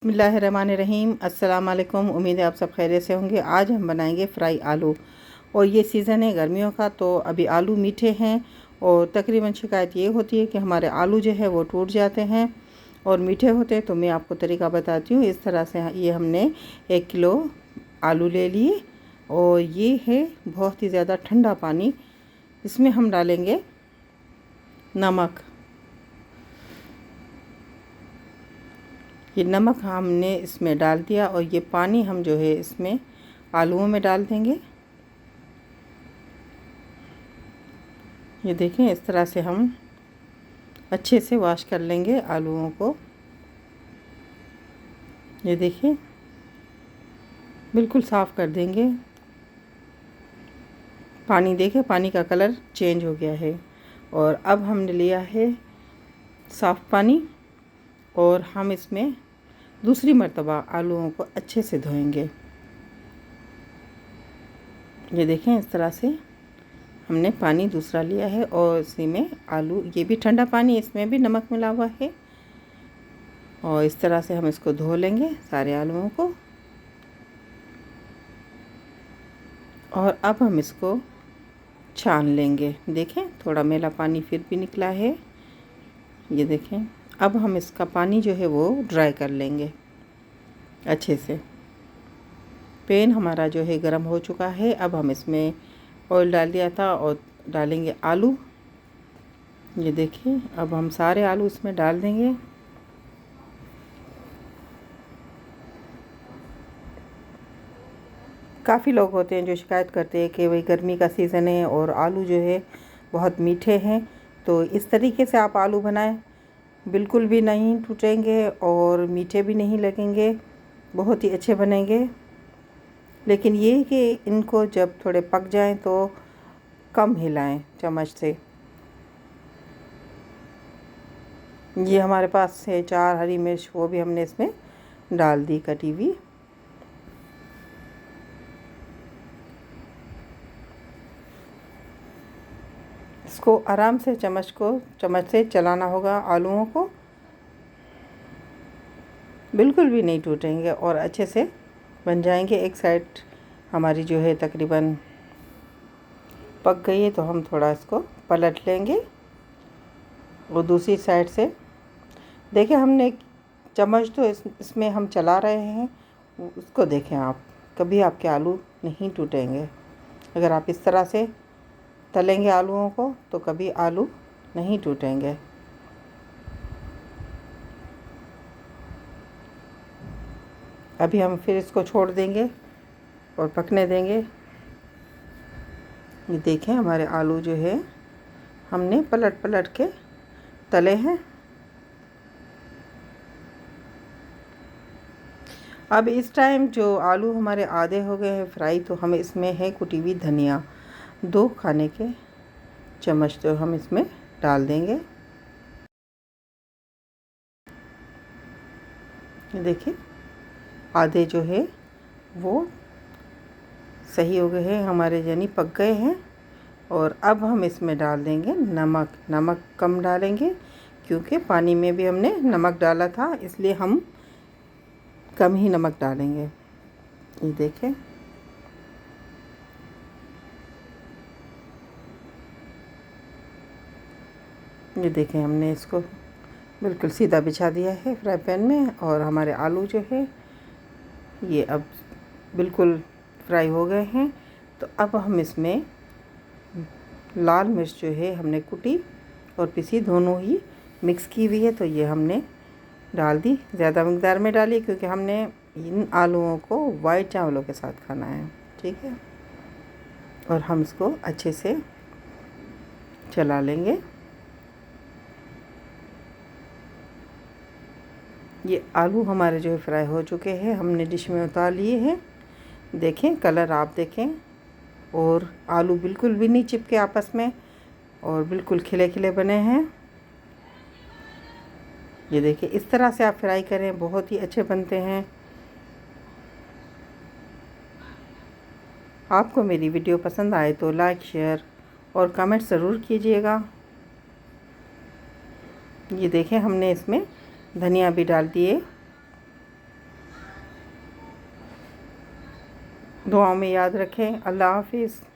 बिस्मिल्लाहिर्रहमानिर्रहीम। अस्सलाम वालेकुम। उम्मीद है आप सब खैरियत से होंगे। आज हम बनाएंगे फ्राई आलू और ये सीज़न है गर्मियों का, तो अभी आलू मीठे हैं और तकरीबन शिकायत ये होती है कि हमारे आलू जो है वो टूट जाते हैं और मीठे होते हैं। तो मैं आपको तरीका बताती हूँ। इस तरह से ये हमने 1 किलो आलू ले लिए और ये है बहुत ही ज़्यादा ठंडा पानी। इसमें हम डालेंगे नमक। ये नमक हमने इसमें डाल दिया और ये पानी हम जो है इसमें आलूओं में डाल देंगे। ये देखें, इस तरह से हम अच्छे से वॉश कर लेंगे आलूओं को। ये देखिए, बिल्कुल साफ़ कर देंगे। पानी देखें, पानी का कलर चेंज हो गया है। और अब हमने लिया है साफ़ पानी और हम इसमें दूसरी मर्तबा आलूओं को अच्छे से धोएंगे। ये देखें, इस तरह से हमने पानी दूसरा लिया है और इसी में आलू, ये भी ठंडा पानी, इसमें भी नमक मिला हुआ है। और इस तरह से हम इसको धो लेंगे सारे आलूओं को। और अब हम इसको छान लेंगे। देखें, थोड़ा मैला पानी फिर भी निकला है। ये देखें, अब हम इसका पानी जो है वो ड्राई कर लेंगे अच्छे से। पैन हमारा जो है गर्म हो चुका है। अब हम इसमें ऑयल डाल दिया था और डालेंगे आलू। ये देखिए, अब हम सारे आलू इसमें डाल देंगे। काफ़ी लोग होते हैं जो शिकायत करते हैं कि भाई गर्मी का सीज़न है और आलू जो है बहुत मीठे हैं। तो इस तरीके से आप आलू बनाएं, बिल्कुल भी नहीं टूटेंगे और मीठे भी नहीं लगेंगे, बहुत ही अच्छे बनेंगे। लेकिन ये कि इनको जब थोड़े पक जाएं तो कम हिलाएं चम्मच से। ये हमारे पास है 4 हरी मिर्च, वो भी हमने इसमें डाल दी कटी हुई। इसको आराम से चम्मच से चलाना होगा आलूओं को, बिल्कुल भी नहीं टूटेंगे और अच्छे से बन जाएंगे। एक साइड हमारी जो है तकरीबन पक गई है, तो हम थोड़ा इसको पलट लेंगे और दूसरी साइड से देखिए, हमने चम्मच तो इसमें हम चला रहे हैं, उसको देखें आप। कभी आपके आलू नहीं टूटेंगे। अगर आप इस तरह से तलेंगे आलूओं को तो कभी आलू नहीं टूटेंगे। अभी हम फिर इसको छोड़ देंगे और पकने देंगे। ये देखें, हमारे आलू जो है हमने पलट पलट के तले हैं। अब इस टाइम जो आलू हमारे आधे हो गए हैं फ्राई, तो हम इसमें है कुटी हुई धनिया 2 खाने के चम्मच तो हम इसमें डाल देंगे। ये देखिए, आधे जो है वो सही हो गए हैं हमारे, यानी पक गए हैं। और अब हम इसमें डाल देंगे नमक। नमक कम डालेंगे क्योंकि पानी में भी हमने नमक डाला था, इसलिए हम कम ही नमक डालेंगे। ये देखें, ये देखें, हमने इसको बिल्कुल सीधा बिछा दिया है फ्राई पैन में और हमारे आलू जो है ये अब बिल्कुल फ्राई हो गए हैं। तो अब हम इसमें लाल मिर्च जो है हमने कुटी और पिसी दोनों ही मिक्स की हुई है, तो ये हमने डाल दी। ज़्यादा मकदार में डालिए क्योंकि हमने इन आलूओं को वाइट चावलों के साथ खाना है, ठीक है। और हम इसको अच्छे से चला लेंगे। ये आलू हमारे जो है फ्राई हो चुके हैं, हमने डिश में उतार लिए हैं। देखें, कलर आप देखें, और आलू बिल्कुल भी नहीं चिपके आपस में और बिल्कुल खिले खिले बने हैं। ये देखिए, इस तरह से आप फ्राई करें, बहुत ही अच्छे बनते हैं। आपको मेरी वीडियो पसंद आए तो लाइक, शेयर और कमेंट ज़रूर कीजिएगा। ये देखें, हमने इसमें धनिया भी डाल दिए दुआओं में याद रखें। अल्लाह हाफिज़।